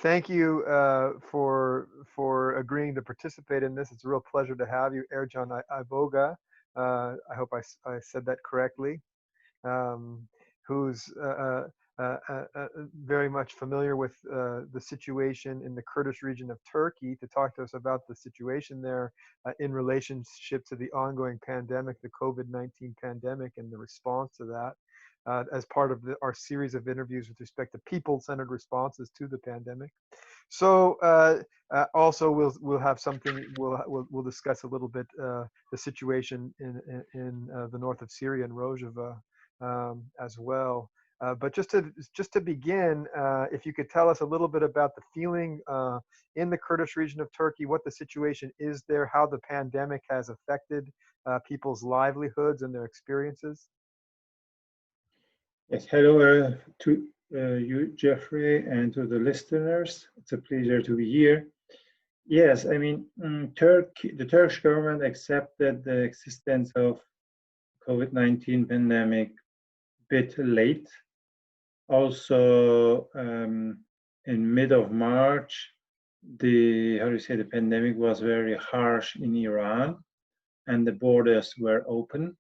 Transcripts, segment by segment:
Thank you for agreeing to participate in this. It's a real pleasure to have you, Ercan Ayboga. I hope I said that correctly. Um, who's very much familiar with the situation in the Kurdish region of Turkey, to talk to us about the situation there in relationship to the ongoing pandemic, the COVID-19 pandemic, and the response to that. As part of our series of interviews with respect to people-centered responses to the pandemic. So also we'll have something we'll discuss a little bit the situation in the north of Syria and Rojava as well. But just to begin, if you could tell us a little bit about the feeling in the Kurdish region of Turkey, what the situation is there, how the pandemic has affected people's livelihoods and their experiences. Yes, hello to you, Jeffrey, and to the listeners. It's a pleasure to be here. Yes, I mean, the Turkish government accepted the existence of COVID-19 pandemic a bit late. Also, in mid of March, the pandemic was very harsh in Iran, and the borders were open.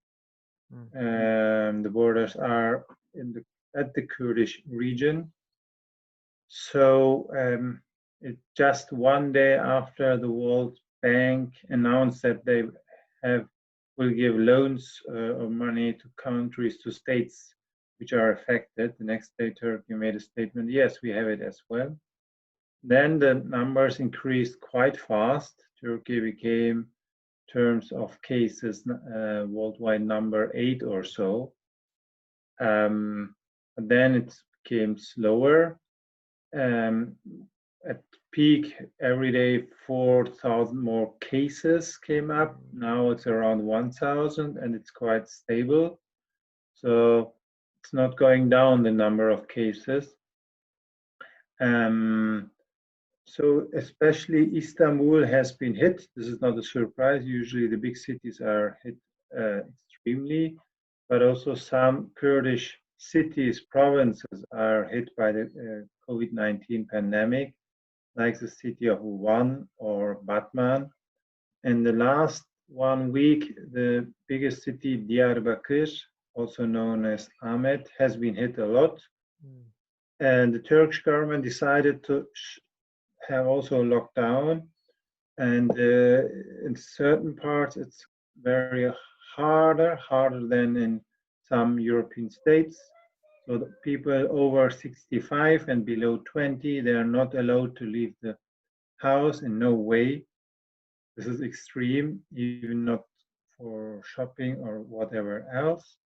The borders are at the Kurdish region. So just one day after the World Bank announced that they will give loans of money to countries, to states which are affected, the next day Turkey made a statement, yes, we have it as well. Then the numbers increased quite fast. Turkey became, in terms of cases, worldwide number 8 or so. Then it became slower. At peak, every day 4,000 more cases came up. Now it's around 1,000, and it's quite stable. So it's not going down, the number of cases. So especially Istanbul has been hit. This is not a surprise. Usually the big cities are hit extremely, but also some Kurdish cities, provinces are hit by the COVID-19 pandemic, like the city of Van or Batman. In the last 1 week, the biggest city, Diyarbakir, also known as Ahmet, has been hit a lot. And the Turkish government decided to have also lockdown. And in certain parts, it's very harder than in some European states. So the people over 65 and below 20, they are not allowed to leave the house in no way. This is extreme, even not for shopping or whatever else.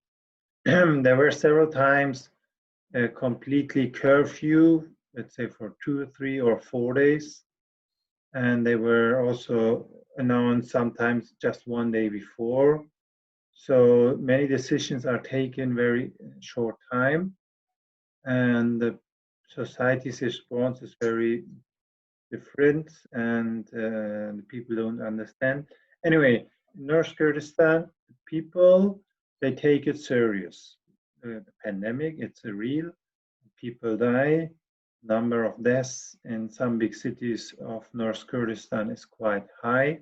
There were several times a completely curfew, let's say for 2, 3, or 4 days. And they were also announced sometimes just 1 day before. So many decisions are taken very short time, and the society's response is very different, and the people don't understand. Anyway, in North Kurdistan, people, they take it serious. The pandemic, it's a real, people die. Number of deaths in some big cities of North Kurdistan is quite high.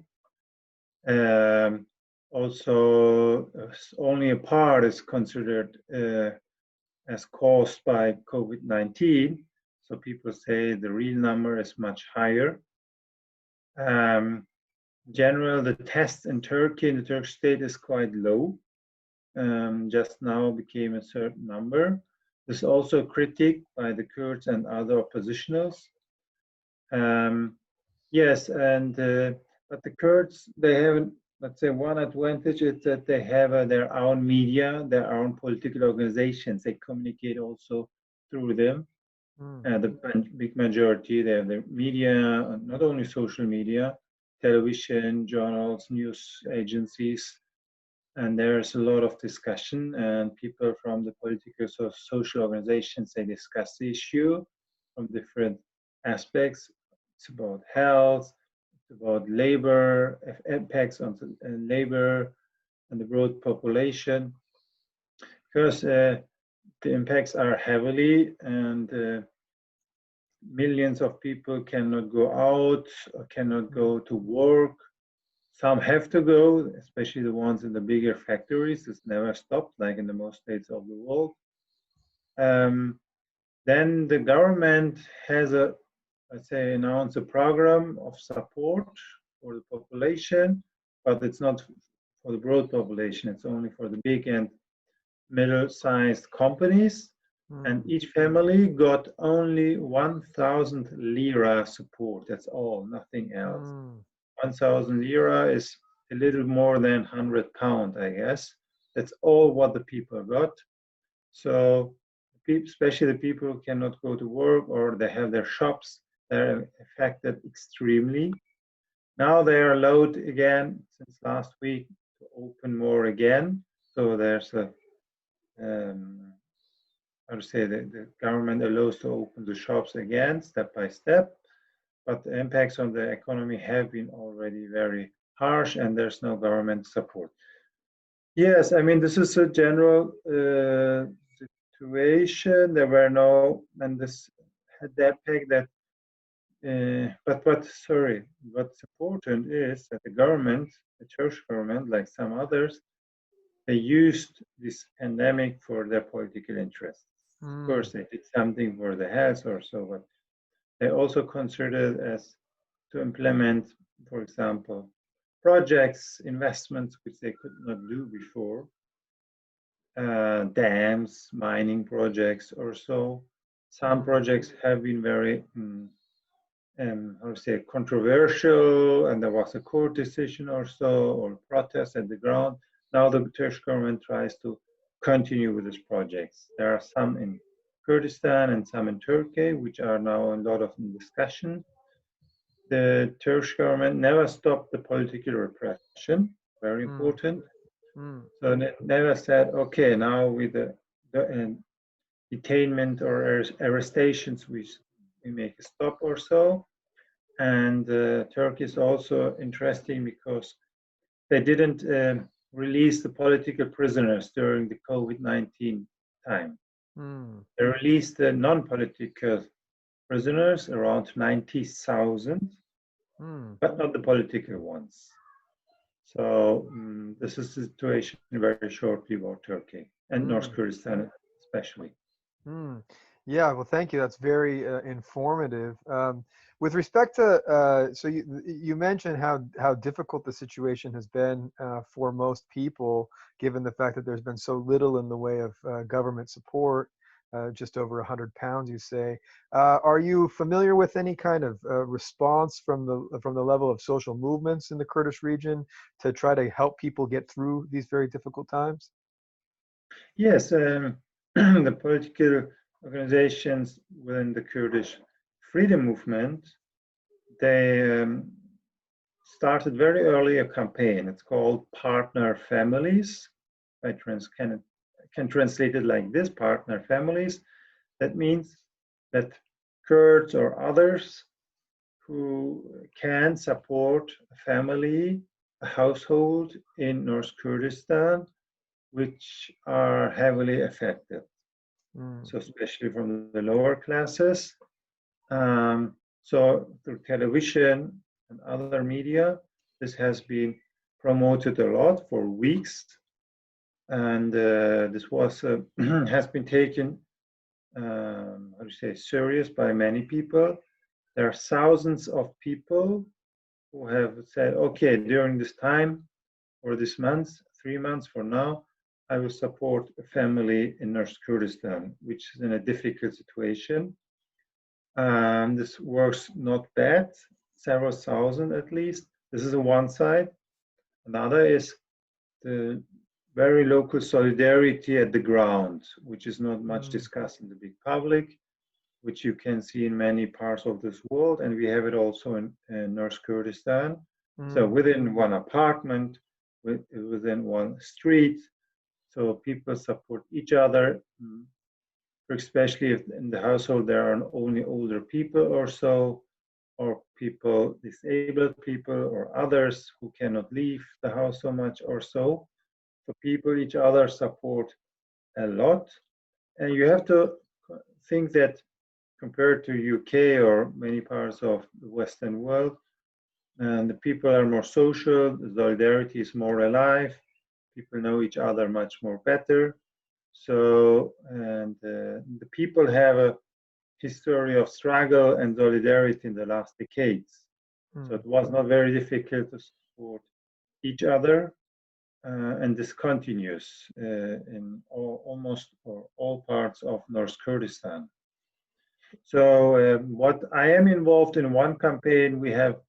Also, only a part is considered as caused by COVID-19. So people say the real number is much higher. In general, the tests in Turkey, in the Turkish state, is quite low. Just now became a certain number. This is also a critique by the Kurds and other oppositionals. Yes, and but the Kurds, they have, let's say, one advantage is that they have their own media, their own political organizations. They communicate also through them. The big majority, they have the media, not only social media, television, journals, news agencies, and there's a lot of discussion, and people from the political or social organizations, they discuss the issue from different aspects. It's about health, it's about labor, impacts on labor and the broad population, because the impacts are heavily, and millions of people cannot go out or cannot go to work. Some have to go, especially the ones in the bigger factories. It's never stopped, like in the most states of the world. Then the government has let's say, announced a program of support for the population, but it's not for the broad population. It's only for the big and middle-sized companies. And each family got only 1,000 lira support. That's all, nothing else. 1,000 lira is a little more than £100, I guess. That's all what the people got. So, especially the people who cannot go to work or they have their shops, they're affected extremely. Now they are allowed again since last week to open more again. So there's a how to say, the government allows to open the shops again, step by step, but the impacts on the economy have been already very harsh and there's no government support. Yes, I mean, this is a general situation. There were no, and this had the impact that, what's important is that the government, the Turkish government, like some others, they used this pandemic for their political interests. Of course, they did something for the health or so, but they also considered as to implement, for example, projects, investments which they could not do before, dams, mining projects or so. Some projects have been very, how to say, controversial, and there was a court decision or so, or protest at the ground. Now the Turkish government tries to continue with these projects. There are some in Kurdistan and some in Turkey, which are now a lot of discussion. The Turkish government never stopped the political repression, very important. So they never said, okay, now with the detainment or arrestations, we make a stop or so. And Turkey is also interesting because they didn't release the political prisoners during the COVID-19 time. They released the non-political prisoners, around 90,000, but not the political ones. So this is the situation very shortly about Turkey and North Kurdistan especially. Yeah, well, thank you. That's very informative. With respect to, so you mentioned how difficult the situation has been for most people, given the fact that there's been so little in the way of government support, just over £100, you say. Are you familiar with any kind of response from the level of social movements in the Kurdish region to try to help people get through these very difficult times? Yes, the political organizations within the Kurdish freedom movement, they started very early a campaign. It's called Partner Families. I can translate it like this: partner families. That means that Kurds or others who can support a family, a household in North Kurdistan, which are heavily affected. So especially from the lower classes. So through television and other media, this has been promoted a lot for weeks. And this was has been taken, how to say, serious by many people. There are thousands of people who have said, okay, during this time or this month, 3 months from now, I will support a family in North Kurdistan, which is in a difficult situation. This works not bad, several thousand at least. This is on one side. Another is the very local solidarity at the ground, which is not much discussed in the big public, which you can see in many parts of this world. And we have it also in North Kurdistan. So within one apartment, within one street, so people support each other, especially if in the household there are only older people or so, or people, disabled people or others who cannot leave the house so much or so. So people each other support a lot. And you have to think that compared to UK or many parts of the Western world. And the people are more social, the solidarity is more alive, people know each other much more better. So, and the people have a history of struggle and solidarity in the last decades. So it was not very difficult to support each other, and this continues in almost or all parts of North Kurdistan. So what I am involved in one campaign, we have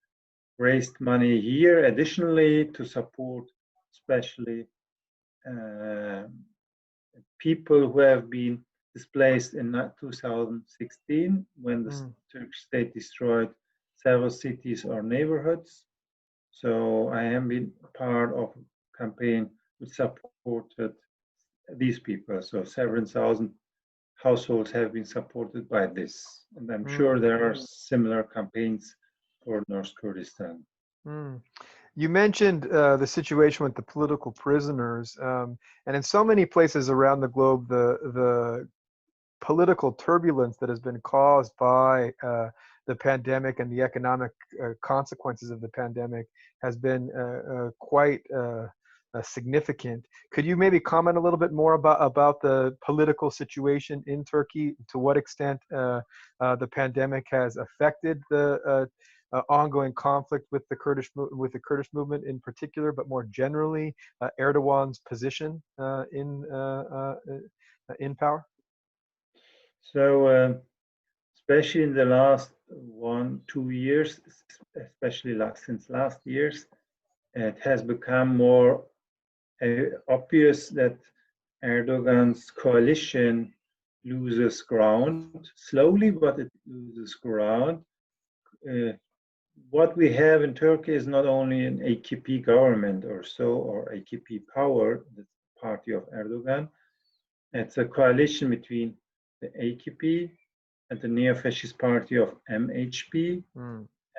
raised money here additionally to support especially people who have been displaced in 2016 when the Turkish state destroyed several cities or neighborhoods. So I am been part of a campaign which supported these people. So several thousand households have been supported by this. And I'm sure there are similar campaigns for North Kurdistan. You mentioned the situation with the political prisoners, and in so many places around the globe, the political turbulence that has been caused by the pandemic and the economic consequences of the pandemic has been quite significant. Could you maybe comment a little bit more about the political situation in Turkey? To what extent the pandemic has affected the ongoing conflict with the Kurdish movement in particular, but more generally, Erdogan's position in power? So, especially in the last 1-2 years, especially since last years, it has become more obvious that Erdogan's coalition loses ground slowly, but it loses ground. What we have in Turkey is not only an AKP government or so, or AKP power, the party of Erdogan. It's a coalition between the AKP and the neo-fascist party of MHP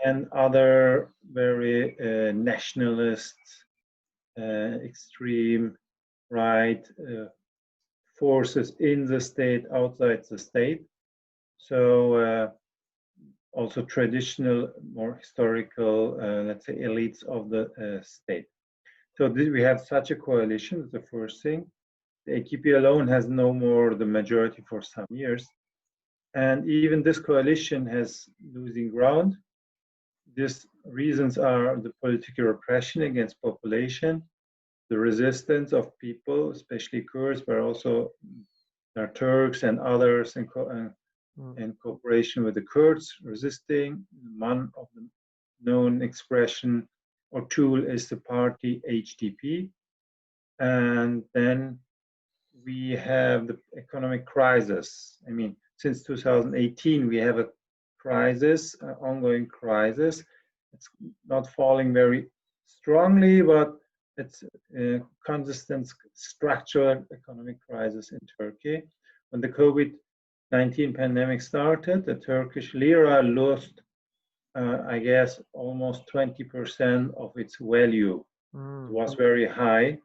and other very nationalist, extreme right forces in the state, outside the state. So also traditional, more historical, let's say, elites of the state. So we have such a coalition, is the first thing. The AKP alone has no more the majority for some years. And even this coalition has losing ground. These reasons are the political repression against population, the resistance of people, especially Kurds, but also there are Turks and others in cooperation with the Kurds resisting. One of the known expression or tool is the party HDP. And then we have the economic crisis. I mean, since 2018, we have a crisis, ongoing crisis. It's not falling very strongly, but it's a consistent structural economic crisis in Turkey. When the COVID-19 pandemic started, the Turkish lira lost, I guess, almost 20% of its value. It was very high.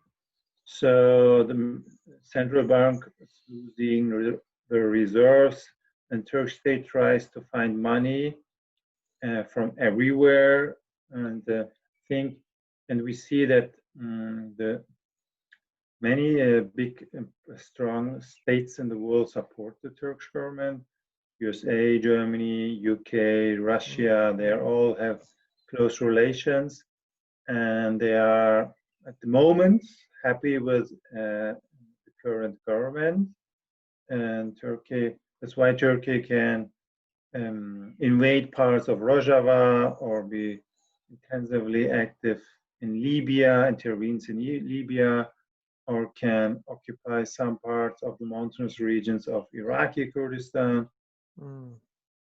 So the central bank is losing the reserves, and Turkish state tries to find money from everywhere. And and we see that the many big, strong states in the world support the Turkish government. USA, Germany, UK, Russia, they all have close relations, and they are at the moment happy with the current government. And Turkey, that's why Turkey can invade parts of Rojava or be intensively active in Libya, intervenes in Libya, or can occupy some parts of the mountainous regions of Iraqi Kurdistan.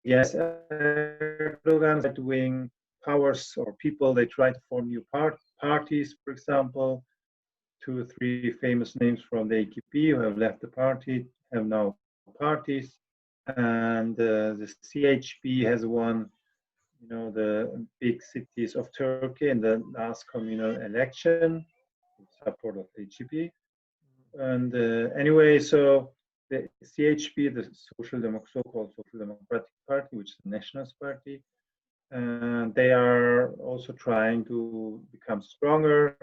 Yes, Erdogan's right-wing powers or people, they try to form new parties, for example. 2 or 3 famous names from the AKP who have left the party have now parties. And the CHP has won, the big cities of Turkey in the last communal election, in support of HDP. And anyway, so the CHP, the so-called Social Democratic Party, which is the Nationalist Party, they are also trying to become stronger.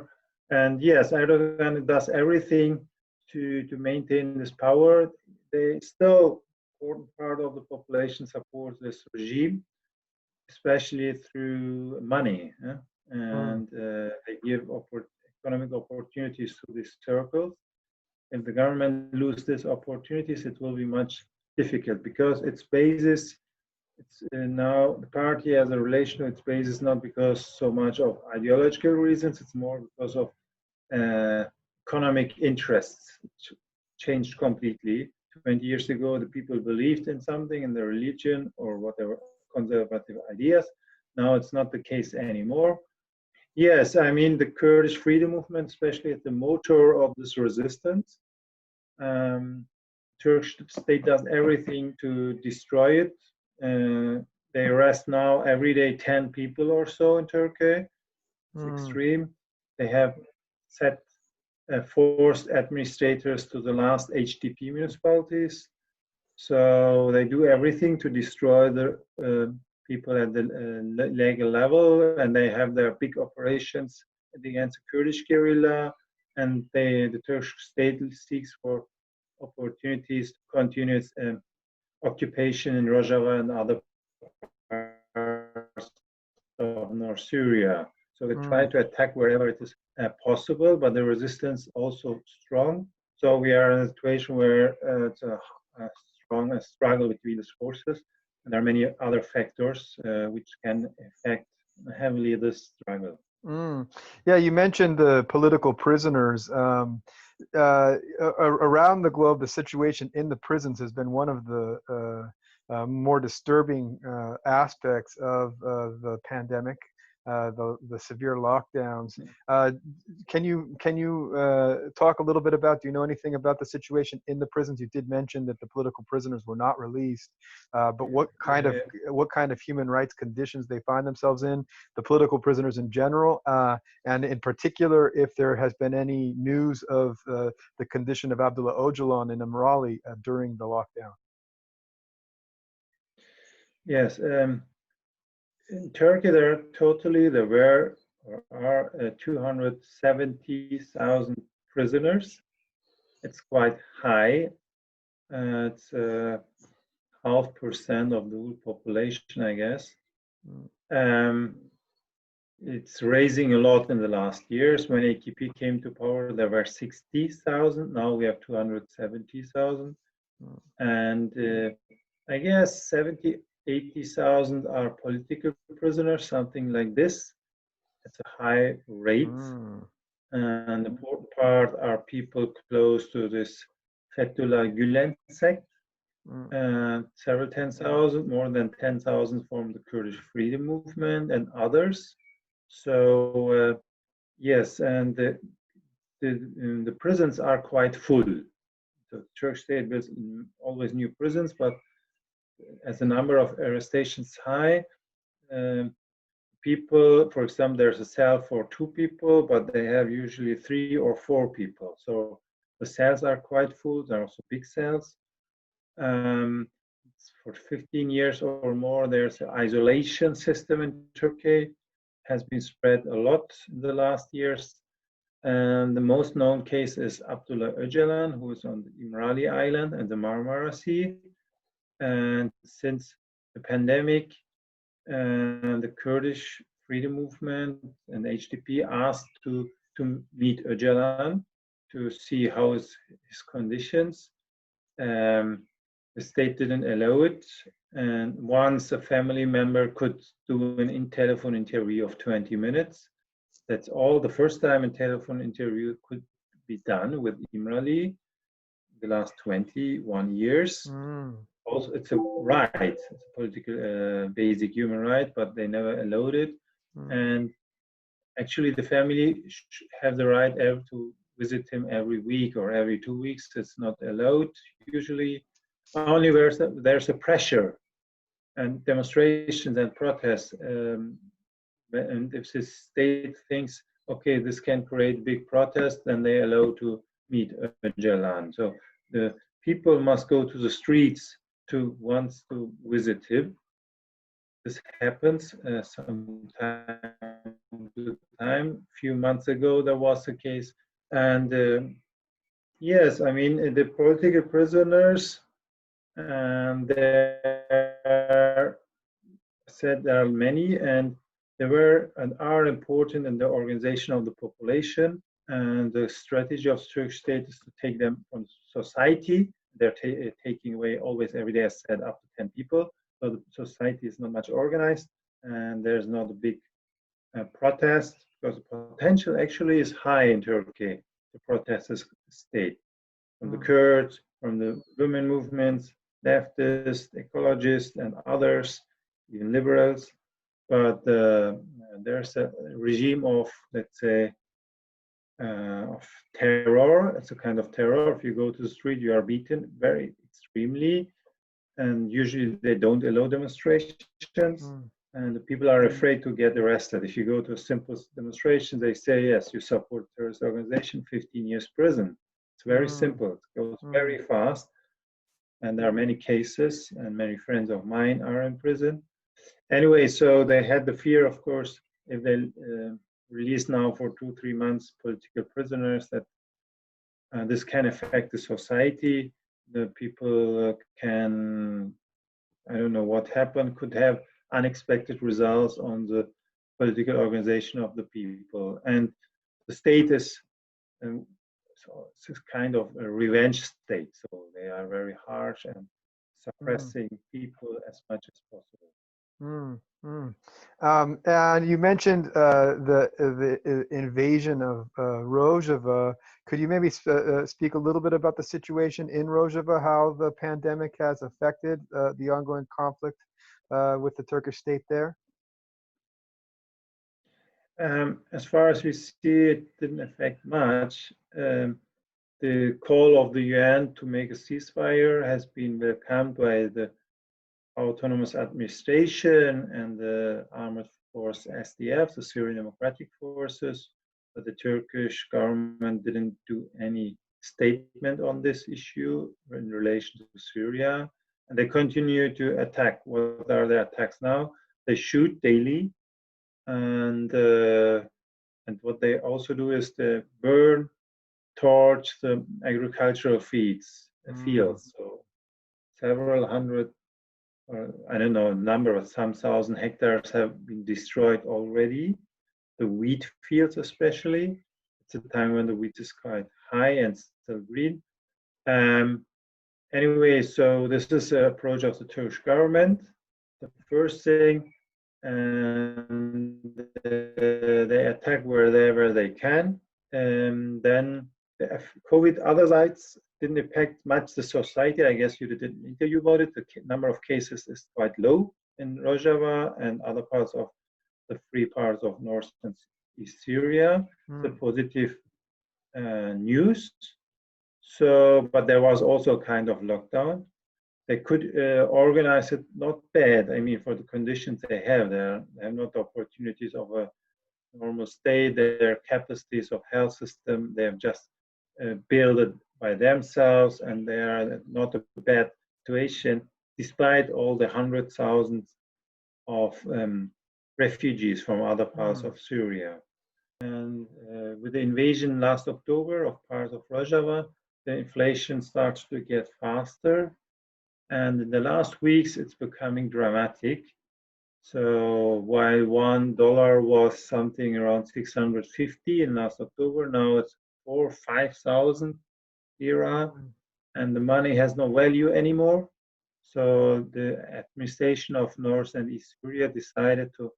And yes, Erdogan does everything to maintain this power. They still, important part of the population supports this regime, especially through money. And they give economic opportunities to these circles. If the government loses these opportunities, it will be much difficult because its basis, now the party has a relation to its basis not because so much of ideological reasons, it's more because of economic interests. It changed completely. 20 years ago, the people believed in something, in their religion or whatever conservative ideas. Now it's not the case anymore. Yes, I mean, the Kurdish freedom movement, especially at the motor of this resistance. Turkish state does everything to destroy it. They arrest now every day 10 people or so in Turkey. It's extreme. They have set forced administrators to the last HDP municipalities. So they do everything to destroy the people at the legal level, and they have their big operations against the Kurdish guerrilla, and the Turkish state seeks for opportunities to continue its occupation in Rojava and other parts of North Syria. So they try to attack wherever it is possible, but the resistance also strong. So we are in a situation where it's a strong struggle between these forces, and there are many other factors which can affect heavily this struggle. Yeah, you mentioned the political prisoners. Around the globe, the situation in the prisons has been one of the more disturbing aspects of the pandemic. The severe lockdowns. Can you talk a little bit about? Do you know anything about the situation in the prisons? You did mention that the political prisoners were not released, but what kind of human rights conditions they find themselves in? The political prisoners in general, and in particular, if there has been any news of the condition of Abdullah Öcalan in Imrali during the lockdown. Yes. In Turkey, there are 270,000 prisoners. It's quite high. It's 0.5% of the whole population, I guess. It's raising a lot in the last years. When AKP came to power, there were 60,000. Now we have 270,000. And I guess 80,000 are political prisoners, something like this. It's a high rate. And the important part are people close to this Fethullah Gülen sect. Several 10,000, more than 10,000 from the Kurdish freedom movement and others. So yes, and the prisons are quite full. The Turkish state builds always new prisons, but as the number of arrestations high, people, for example, there's a cell for 2 people, but they have usually 3 or 4 people. So the cells are quite full. There are also big cells. For 15 years or more, there's an isolation system in Turkey. Has been spread a lot in the last years. And the most known case is Abdullah Öcalan, who is on the Imrali Island and the Marmara Sea. And since the pandemic, the Kurdish freedom movement and HDP asked to meet Öcalan to see how his conditions. The state didn't allow it, and once a family member could do an telephone interview of 20 minutes. That's all. The first time a telephone interview could be done with Imrali the last 21 years. Also, it's a right, it's a political basic human right, but they never allowed it. And actually the family have the right to visit him every week or every 2 weeks. It's not allowed usually. Only where there's a pressure and demonstrations and protests. And if the state thinks, okay, this can create big protest, then they allow to meet Öcalan. So the people must go to the streets to once to visit him. This happens some time to time. A few months ago, there was a case, and yes, I mean the political prisoners, and there said there are many, and they were and are important in the organization of the population. And the strategy of the Turkish state is to take them from society. They're taking away always every day, as said, up to 10 people. So the society is not much organized, and there's not a big protest, because the potential actually is high in Turkey. The protesters state from the Kurds, from the women movements, leftists, ecologists, and others, even liberals. But there's a regime of, let's say, of terror. It's a kind of terror. If you go to the street, you are beaten very extremely, and usually they don't allow demonstrations. And the people are afraid to get arrested. If you go to a simple demonstration, they say, yes, you support a terrorist organization, 15 years prison. It's very simple. It goes very fast. And there are many cases, and many friends of mine are in prison. Anyway, so they had the fear, of course, if they release now for 2-3 months political prisoners, that this can affect the society. The people can, I don't know what happened, could have unexpected results on the political organization of the people. And the state is, so it's kind of a revenge state. So they are very harsh and suppressing people as much as possible. And you mentioned the invasion of Rojava. Could you maybe speak a little bit about the situation in Rojava, how the pandemic has affected the ongoing conflict with the Turkish state there? As far as we see, it didn't affect much. The call of the UN to make a ceasefire has been welcomed by the Autonomous Administration and the armed force SDF, the Syrian Democratic Forces, but the Turkish government didn't do any statement on this issue in relation to Syria. And they continue to attack. What are their attacks now? They shoot daily, and what they also do is they burn, torch the agricultural fields. So several hundred, I don't know, number of some thousand hectares have been destroyed already. The wheat fields especially. It's a time when the wheat is quite high and still green. Anyway, so this is an approach of the Turkish government. The first thing, and they attack wherever they can. And then the COVID, other sides didn't impact much the society. I guess you did an interview about it. The number of cases is quite low in Rojava and other parts of the free parts of North and East Syria. The positive news. So, but there was also a kind of lockdown. They could organize it not bad. I mean, for the conditions they have there, they have not the opportunities of a normal state. Their capacities of health system, they have just built it by themselves, and they are not a bad situation, despite all the 100,000s of refugees from other parts of Syria. And with the invasion last October of parts of Rojava, the inflation starts to get faster. And in the last weeks, it's becoming dramatic. So while $1 was something around 650 in last October, now it's 4,000 or 5,000 lira, and the money has no value anymore. So the administration of North and East Syria decided to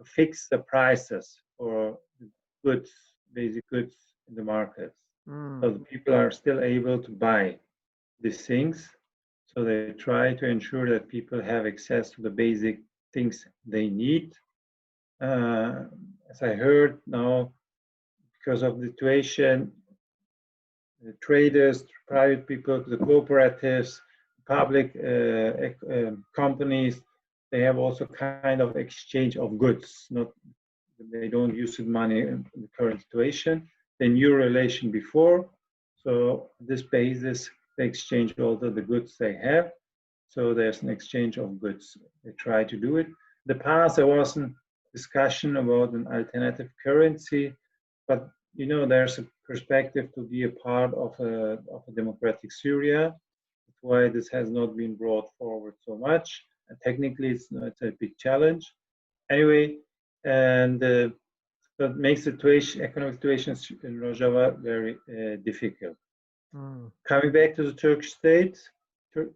fix the prices for goods, basic goods in the markets. So the people are still able to buy these things. So they try to ensure that people have access to the basic things they need. As I heard now, because of the situation, the traders, private people, the cooperatives, public companies, they have also kind of exchange of goods. They don't use the money in the current situation. They knew relation before. So this basis, they exchange all the goods they have. So there's an exchange of goods. They try to do it. In the past, there was a discussion about an alternative currency, but there's a perspective to be a part of a democratic Syria. That's why this has not been brought forward so much. And technically, it's a big challenge. Anyway, and that makes the economic situation in Rojava very difficult. Coming back to the Turkish state,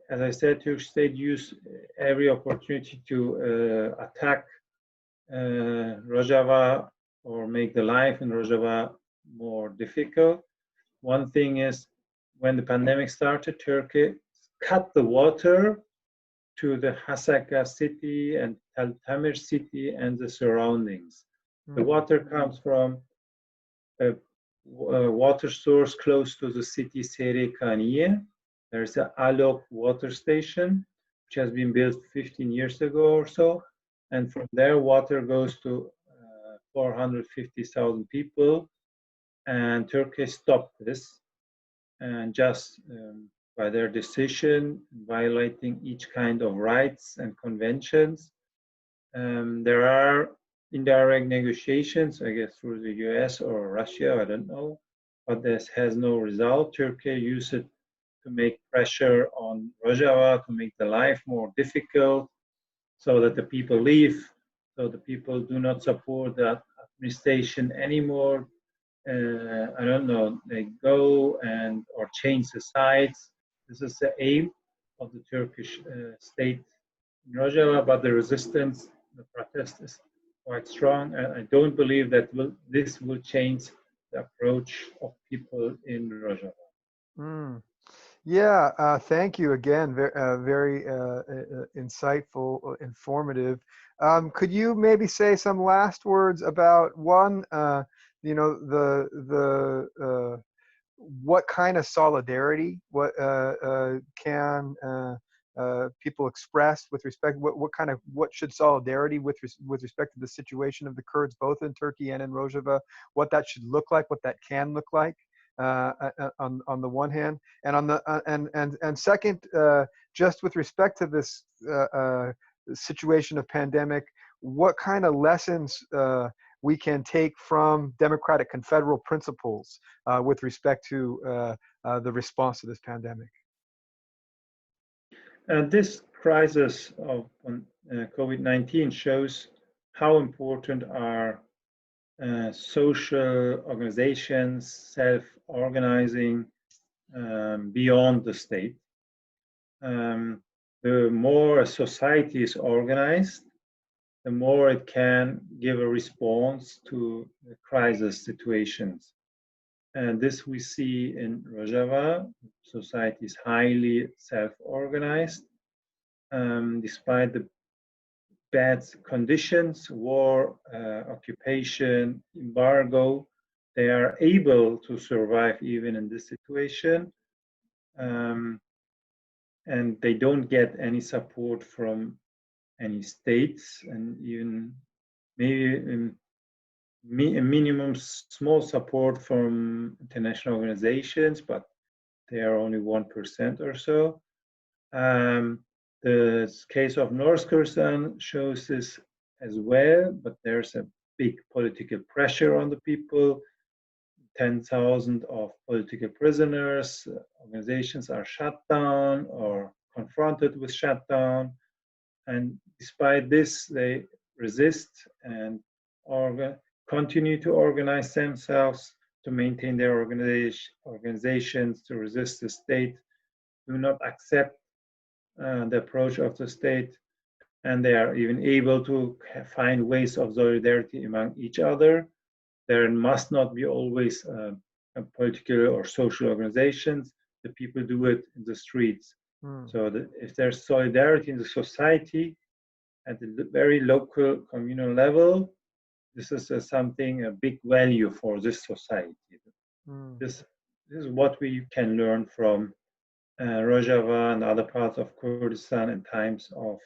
as I said, Turkish state used every opportunity to attack Rojava or make the life in Rojava more difficult. One thing is, when the pandemic started, Turkey cut the water to the Hasaka city and Tel Tamir city and the surroundings. The water comes from a water source close to the city Seri Kaniye. There's an Alok water station, which has been built 15 years ago or so. And from there, water goes to 450,000 people. And Turkey stopped this. And just by their decision, violating each kind of rights and conventions. There are indirect negotiations, I guess, through the US or Russia, I don't know, but this has no result. Turkey used it to make pressure on Rojava, to make the life more difficult, so that the people leave, so the people do not support that administration anymore. I don't know, they go or change the sides. This is the aim of the Turkish state in Rojava, but the resistance, the protest is quite strong. I don't believe that this will change the approach of people in Rojava. Yeah, thank you again. Very insightful, informative. Could you maybe say some last words about one, what kind of solidarity can people express with respect? What should solidarity with respect to the situation of the Kurds, both in Turkey and in Rojava, what that should look like, what that can look like? On the one hand, and on the and second, just with respect to this situation of pandemic, what kind of lessons we can take from democratic confederal principles with respect to the response to this pandemic? And this crisis of COVID-19 shows how important are social organizations, self-organizing beyond the state. The more a society is organized, the more it can give a response to the crisis situations. And this we see in Rojava. Society is highly self-organized, despite the bad conditions, war, occupation, embargo, they are able to survive even in this situation. And they don't get any support from any states, and even maybe a minimum small support from international organizations, but they are only 1% or so. The case of North Kurdistan shows this as well, but there's a big political pressure on the people. 10,000 of political prisoners, organizations are shut down or confronted with shutdown. And despite this, they resist and continue to organize themselves to maintain their organizations, to resist the state, do not accept the approach of the state, and they are even able to find ways of solidarity among each other. There must not be always a political or social organizations. The people do it in the streets. So if there's solidarity in the society at the very local communal level, this is a big value for this society. This is what we can learn from Rojava and other parts of Kurdistan in times of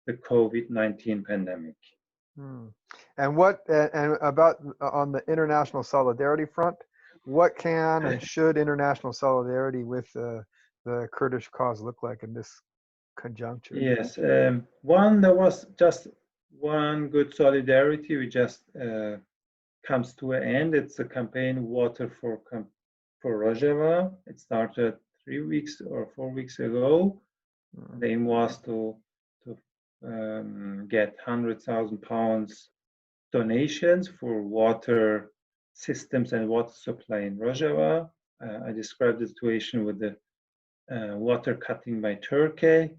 the COVID-19 pandemic. And about on the international solidarity front, what can and should international solidarity with the Kurdish cause look like in this conjuncture? Yes, there was just one good solidarity. We just comes to an end. It's a campaign Water for Rojava. It started 3 weeks or 4 weeks ago. The aim was to get £100,000 donations for water systems and water supply in Rojava. I described the situation with the water cutting by Turkey,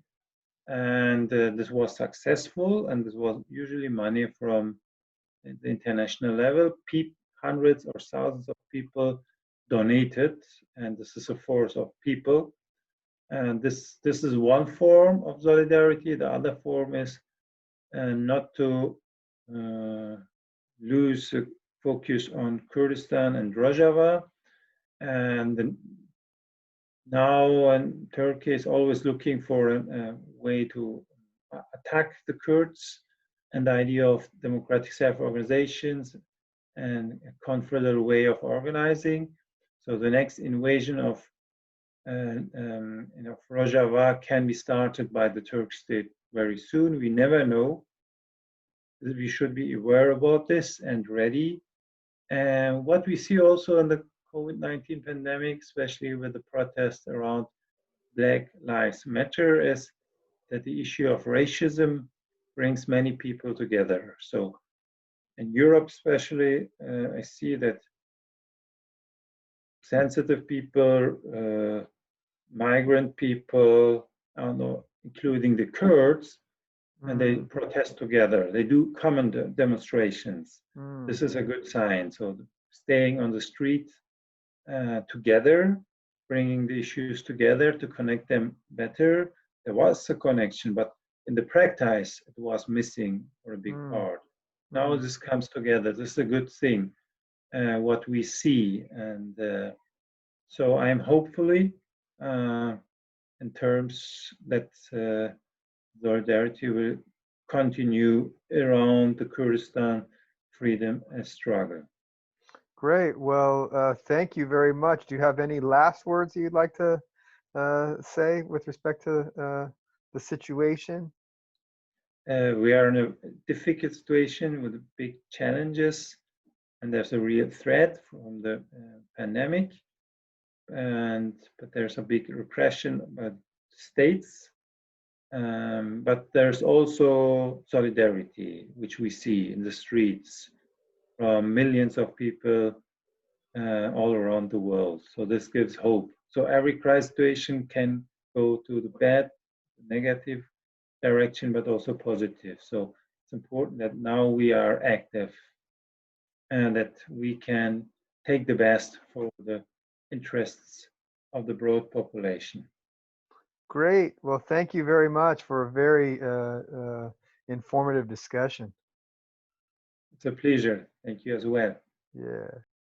and this was successful, and this was usually money from the international level. Hundreds or thousands of people donated, and this is a force of people. And this is one form of solidarity. The other form is not to lose focus on Kurdistan and Rojava. And now Turkey is always looking for a way to attack the Kurds, and the idea of democratic self-organizations and a confederal way of organizing. So the next invasion of Rojava can be started by the Turkish state very soon. We never know. We should be aware about this and ready. And what we see also in the COVID-19 pandemic, especially with the protests around Black Lives Matter, is that the issue of racism brings many people together. So in Europe especially, I see that sensitive people, migrant people, including the Kurds, and they protest together. They do common demonstrations. This is a good sign. So staying on the street together, bringing the issues together to connect them better. There was a connection, but in the practice, it was missing for a big part. Now this comes together. This is a good thing, what we see. And so I'm hopefully in terms that solidarity will continue around the Kurdistan freedom struggle. Great. Well, thank you very much. Do you have any last words you'd like to say with respect to the situation? We are in a difficult situation with big challenges, and there's a real threat from the pandemic, but there's a big repression by states. But there's also solidarity, which we see in the streets from millions of people all around the world. So this gives hope. So every crisis situation can go to the bad, negative direction, but also positive. So it's important that now we are active and that we can take the best for the interests of the broad population. Great. Well, thank you very much for a very informative discussion. It's a pleasure. Thank you as well. Yeah.